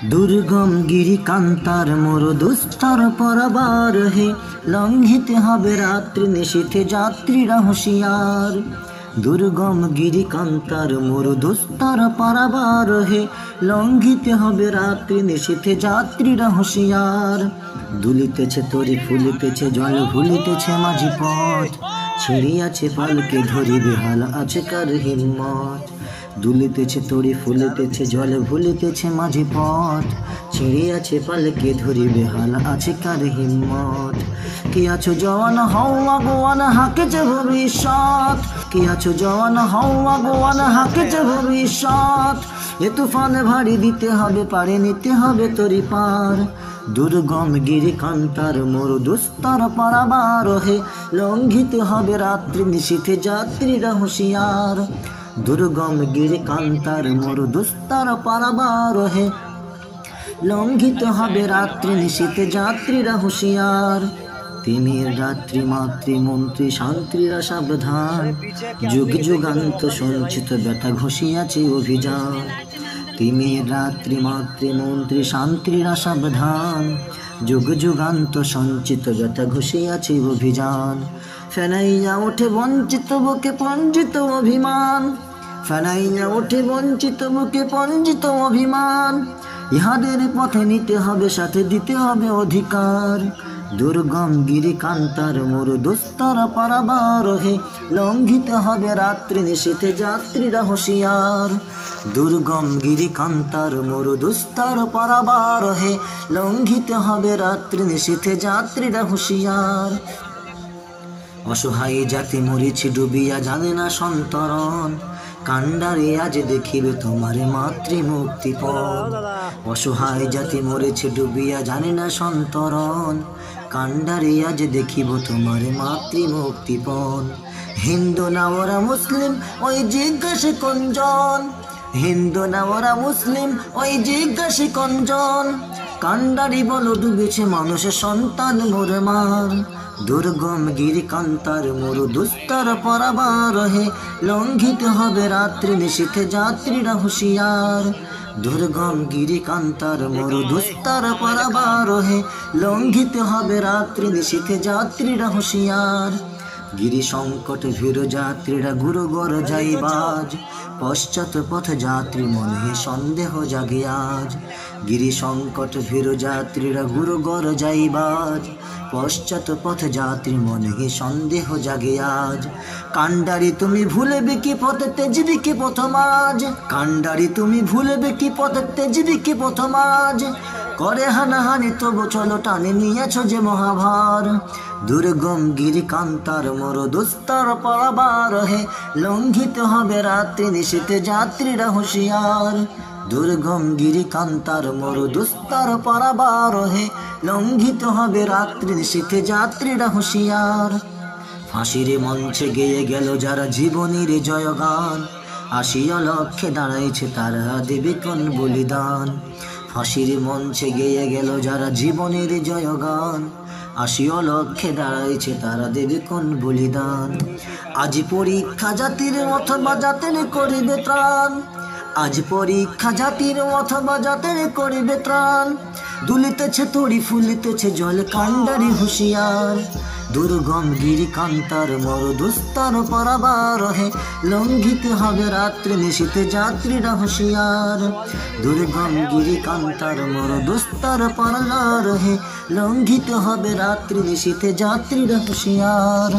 দুর্গম গিরিকান্তার মোর দুস্তর পরবার হে, লঙ্ঘিতে হবে রাত্রি নিশীথে যাত্রীরা হুঁশিয়ার। দুর্গম গিরিকান্তার মোর দুস্তর পরবার হে, লঙ্ঘিতে হবে রাত্রি নিশীথে যাত্রীরা হুঁশিয়ার। দুলিতেছে তরি ফুলিতেছে জল ভুলিতেছে মাঝি পথ, ছিড়িয়াছে পালকে ধরি বেহাল আছে কার হিম্মত। দুলিতেছে তরি ফুলিতেছে জল ভুলিতেছে মাঝি পথ, ছিড়িয়াছে পালকে ধরি বেহাল আছে কার হিম্মত। কি আছো জওয়ান হও আগুয়ান হাঁকেছে ভবিষ্যৎ, কি আছো জওয়ান হও আগুয়ান হাঁকেছে ভবিষ্যৎ। এ তুফানে ভারী দিতে হবে পারে নিতে হবে তরি পার। দুর্গম গিরিকান্তার মোর দুস্তর পারাবার হে, লঙ্ঘিতে হবে রাত্রি নিশীথে যাত্রীরা হুঁশিয়ার। দুর্গম গিরিকান্তার মোর দুস্তর পারাবার হে, লঙ্ঘিত হবে রাত্রি নিশীথে যাত্রীরা হুঁশিয়ার। তিমির রাত্রি মাতৃমন্ত্রী শান্তিরা সাবধান, যুগ যুগান্ত সঞ্চিত ব্যথা ঘষিয়াছে অভিযান। তিমির রাত্রি মাতৃমন্ত্রী শান্তিরা সাবধান, যুগ যুগান্ত সঞ্চিত ব্যথা ঘষিয়াছে অভিযান। ফেনাইয়া ওঠে বঞ্চিত বুকে পঞ্জিত অভিমান, ফেনাইয়া ওঠে বঞ্চিত বুকে পঞ্জিত অভিমান। ইহাদের পথে নিতে হবে সাথে দিতে হবে অধিকার। দুর্গম গিরিকান্তার মোর দুস্তর পারাবার হে, লঙ্ঘিতে হবে রাত্রি নিশীথে যাত্রীরা হুঁশিয়ার। দুর্গম গিরিকান্তার মোর দুস্তর পারাবার হে, লঙ্ঘিতে হবে রাত্রি নিশীথে যাত্রীরা হুঁশিয়ার। অসহায় জাতি মরিছি ডুবিয়া জানে না সন্তরণ, কান্ডারে আজ দেখিবে তোমারে মাতৃমুক্তিপণ। অসহায় জাতি মরেছে ডুবিয়া জানে না সন্তরণ, কান্ডারে আজ দেখিব তোমারে মাতৃমুক্তিপণ। হিন্দু না ওরা মুসলিম ওই জিজ্ঞাসে কোনজন, হিন্দু না ওরা মুসলিম ওই জিজ্ঞাসে কোনজন। কান্ডারি বলো ডুবেছে মানুষের সন্তান মোর মার। দুর্গম গিরিকান্তার মোর দুস্তর পারাবার হে, লঙ্ঘিত হবে রাত্রি নিশীথে যাত্রীরা হুঁশিয়ার। দুর্গম গিরিকান্তার মোর দুস্তর পারাবার হে, লঙ্ঘিত হবে রাত্রি নিশীথে যাত্রীরা হুঁশিয়ার। গিরি সংকট ভীর যাত্রীরা গুরু গর যাইবাজ, পশ্চাৎ পথ যাত্রী মনে সন্দেহ জাগে আজ। গিরি সংকট ভীর যাত্রীরা গুরু গর যাইবাজ, পশ্চাৎ পথ যাত্রী মনে সন্দেহ জাগে আজ। কান্ডারি তুমি ভুলেবে কি পথে তেজবি কি প্রথমাজ, কান্ডারি তুমি ভুলেবে কি পথে তেজবি কি প্রথমাজ। করে হানাহানি তবু চলো টানে নিয়েছ যে মহাভার। দুর্গম গিরিকান্তার মোর দুস্তর পারাবার হে, লঙ্ঘিত হবে রাত্রি নিশীথে যাত্রীরা হুঁশিয়ার। দুর্গম গিরিকান্তার মোর দুস্তর পারাবার হে, লঙ্ঘিত হবে রাত্রি নিশীথে যাত্রীরা হুঁশিয়ার। ফাঁসির মঞ্চে গেয়ে গেল যারা জীবনের জয়গান, আসিয়া লক্ষ্যে দাঁড়াইছে তারা দেবে কোন বলিদান। ফাঁসির মঞ্চে গেয়ে গেল যারা জীবনের জয়গান, আসিয়া লক্ষ্যে দাঁড়াইছে তারা দেবে কোন বলিদান। আজ পরীক্ষা জাতির অথবা জাতের করিবে ত্রাণ, আজ পরীক্ষা জাতির অথবা জাতের করিবে ত্রাণ। দুলিতেছে তরি ফুলিতেছে জল কান্ডারি হুঁশিয়ার। দুর্গম গিরিকান্তার মোর দুস্তর পারাবার হে, লঙ্ঘিত হবে রাত্রি নিশীথে যাত্রীরা হুঁশিয়ার। দুর্গম গিরিকান্তার মোর দুস্তর পারাবার হে, লঙ্ঘিত হবে রাত্রি নিশীথে যাত্রীরা হুঁশিয়ার।